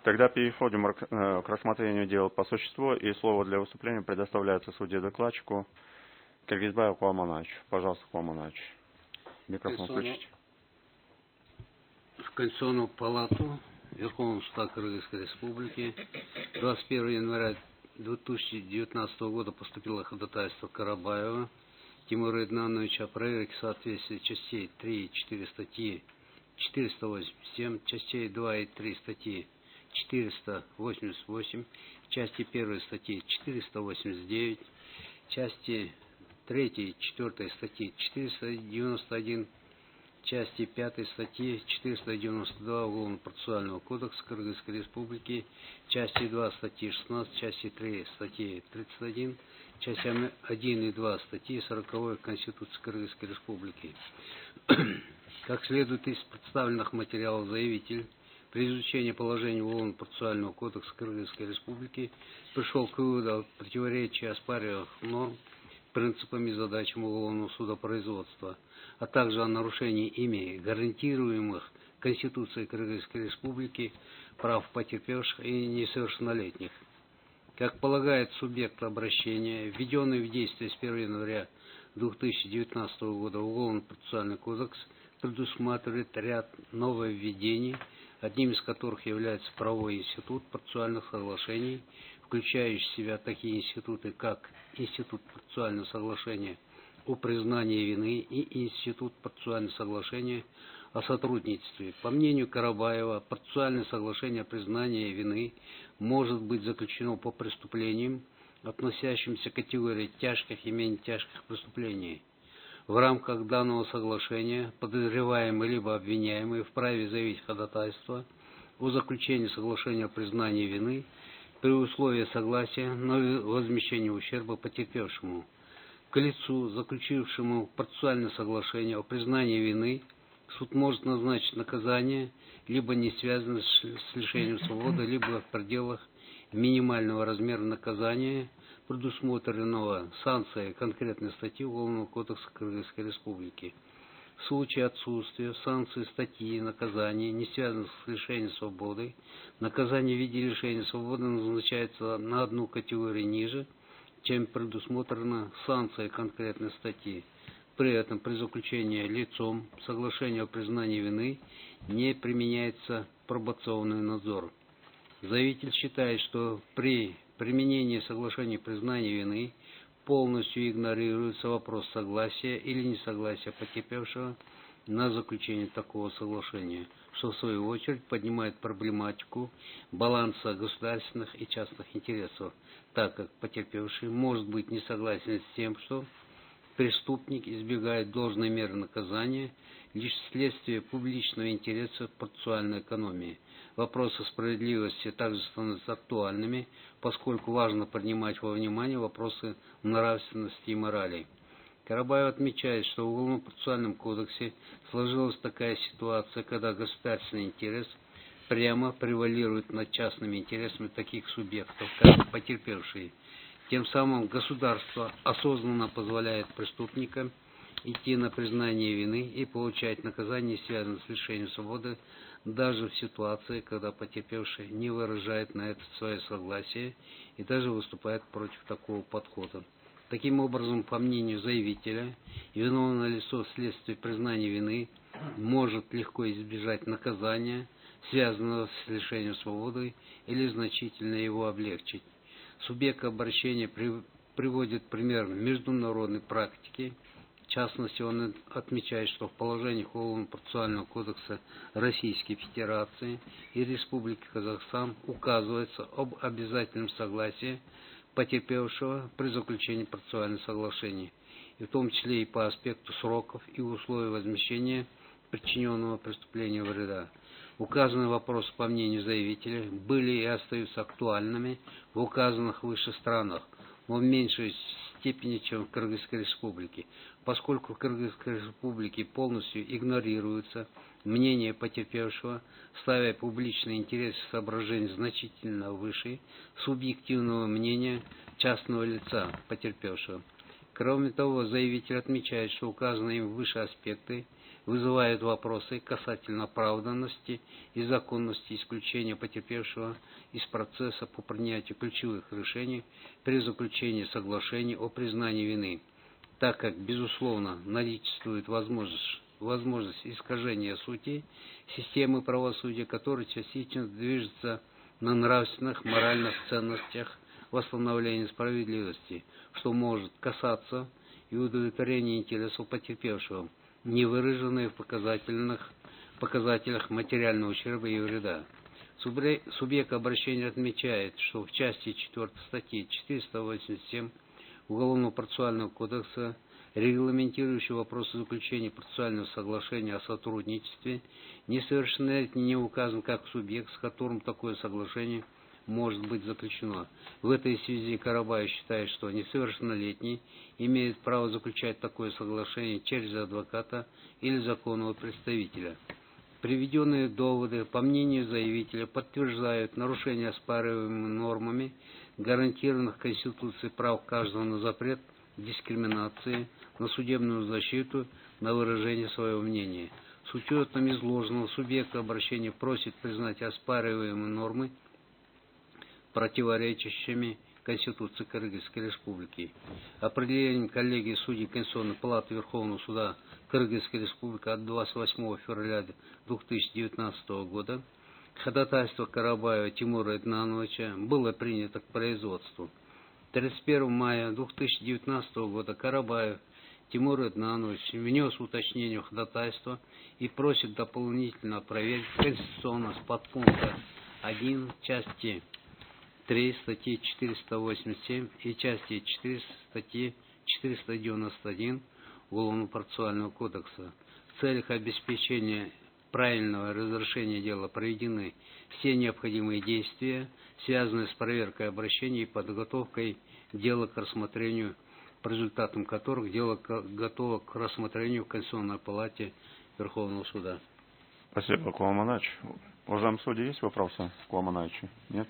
Тогда переходим к рассмотрению дела по существу, и слово для выступления предоставляется судье-докладчику Киргизбаеву Кулам Анатовичу. Пожалуйста, Кулам Анатович. Микрофон включите. В Конституционную палату Верховного суда Кыргызской Республики 21 января 2019 года поступило ходатайство Карабаева Тимура Иднановича о проверке соответствия частей 3 и 4 статьи 487, частей 2 и 3 статьи 488, части 1 статьи 489, части 3 и 4 статьи 491, части 5 статьи 492 Уголовно-процессуального кодекса Кыргызской Республики, части 2 статьи 16, части 3 статьи 31, части 1 и 2 статьи 40 Конституции Кыргызской Республики. Как следует из представленных материалов, заявитель при изучении положений Уголовно-процессуального кодекса Кыргызской Республики пришел к выводу о противоречии оспариваемых норм принципами и задачами уголовного судопроизводства, а также о нарушении ими гарантируемых Конституцией Кыргызской Республики прав потерпевших и несовершеннолетних. Как полагает субъект обращения, введенный в действие с 1 января 2019 года Уголовно-процессуальный кодекс предусматривает ряд нововведений, одним из которых является правовой институт процессуальных соглашений, включающий в себя такие институты, как Институт процессуального соглашения о признании вины и Институт процессуального соглашения о сотрудничестве. По мнению Карабаева, процессуальное соглашение о признании вины может быть заключено по преступлениям, относящимся к категории тяжких и менее тяжких преступлений. В рамках данного соглашения подозреваемый либо обвиняемый вправе заявить ходатайство о заключении соглашения о признании вины при условии согласия на возмещение ущерба потерпевшему. К лицу, заключившему процессуальное соглашение о признании вины, суд может назначить наказание, либо не связанное с лишением свободы, либо в пределах минимального размера наказания, предусмотренного санкцией конкретной статьи Уголовного кодекса Кыргызской Республики. В случае отсутствия санкции статьи наказания, не связанных с лишением свободы, наказание в виде лишения свободы назначается на одну категорию ниже, чем предусмотрено санкцией конкретной статьи. При этом при заключении лицом соглашения о признании вины не применяется пробационный надзор. Заявитель считает, что при применении соглашения о признании вины полностью игнорируется вопрос согласия или несогласия потерпевшего на заключение такого соглашения, что в свою очередь поднимает проблематику баланса государственных и частных интересов, так как потерпевший может быть не согласен с тем, что преступник избегает должной меры наказания лишь вследствие публичного интереса в процессуальной экономии. Вопросы справедливости также становятся актуальными, поскольку важно принимать во внимание вопросы нравственности и морали. Карабаев отмечает, что в Уголовно-процессуальном кодексе сложилась такая ситуация, когда государственный интерес прямо превалирует над частными интересами таких субъектов, как потерпевшие. Тем самым государство осознанно позволяет преступникам идти на признание вины и получать наказание, связанное с лишением свободы, даже в ситуации, когда потерпевший не выражает на это свое согласие и даже выступает против такого подхода. Таким образом, по мнению заявителя, виновное лицо вследствие признания вины может легко избежать наказания, связанного с лишением свободы, или значительно его облегчить. Субъект обращения приводит пример международной практики. В частности, он отмечает, что в положениях Уголовно-процессуального кодекса Российской Федерации и Республики Казахстан указывается об обязательном согласии потерпевшего при заключении процессуальных соглашений, и в том числе и по аспекту сроков и условий возмещения причиненного преступления вреда. Указанные вопросы, по мнению заявителя, были и остаются актуальными в указанных выше странах, но в меньшей степени, чем в Кыргызской Республике, поскольку в Кыргызской Республике полностью игнорируется мнение потерпевшего, ставя публичный интерес и соображения значительно выше субъективного мнения частного лица потерпевшего. Кроме того, заявитель отмечает, что указанные им выше аспекты вызывают вопросы касательно оправданности и законности исключения потерпевшего из процесса по принятию ключевых решений при заключении соглашений о признании вины, так как, безусловно, наличествует возможность искажения сути системы правосудия, которая частично движется на нравственных, моральных ценностях восстановления справедливости, что может касаться и удовлетворения интересов потерпевшего, не выраженные в показателях материального ущерба и вреда. Субъект обращения отмечает, что в части 4 статьи 487 Уголовного процессуального кодекса, регламентирующий вопросы заключения процессуального соглашения о сотрудничестве, несовершеннолетний не указан как субъект, с которым такое соглашение может быть заключено. В этой связи Карабаев считает, что несовершеннолетний имеет право заключать такое соглашение через адвоката или законного представителя. Приведенные доводы, по мнению заявителя, подтверждают нарушение оспариваемыми нормами гарантированных Конституцией прав каждого на запрет дискриминации, на судебную защиту, на выражение своего мнения. С учетом изложенного субъект обращения просит признать оспариваемые нормы противоречащими Конституции Кыргызской Республики. Определением коллегии судей Конституционной палаты Верховного суда Кыргызской Республики от 28 февраля 2019 года ходатайство Карабаева Тимура Эднановича было принято к производству. 31 мая 2019 года Карабаев Тимур Эднанович внес уточнение ходатайства и просит дополнительно проверить конституционность подпункта 1 части 3 статьи 487 и части 4 статьи 491 Уголовного процессуального кодекса. В целях обеспечения правильного разрешения дела проведены все необходимые действия, связанные с проверкой обращений и подготовкой дела к рассмотрению, по результатам которых дело готово к рассмотрению в Конституционной палате Верховного суда. Спасибо, Куламанач. Уважаемые судьи, есть вопросы к Куламаначу? Нет?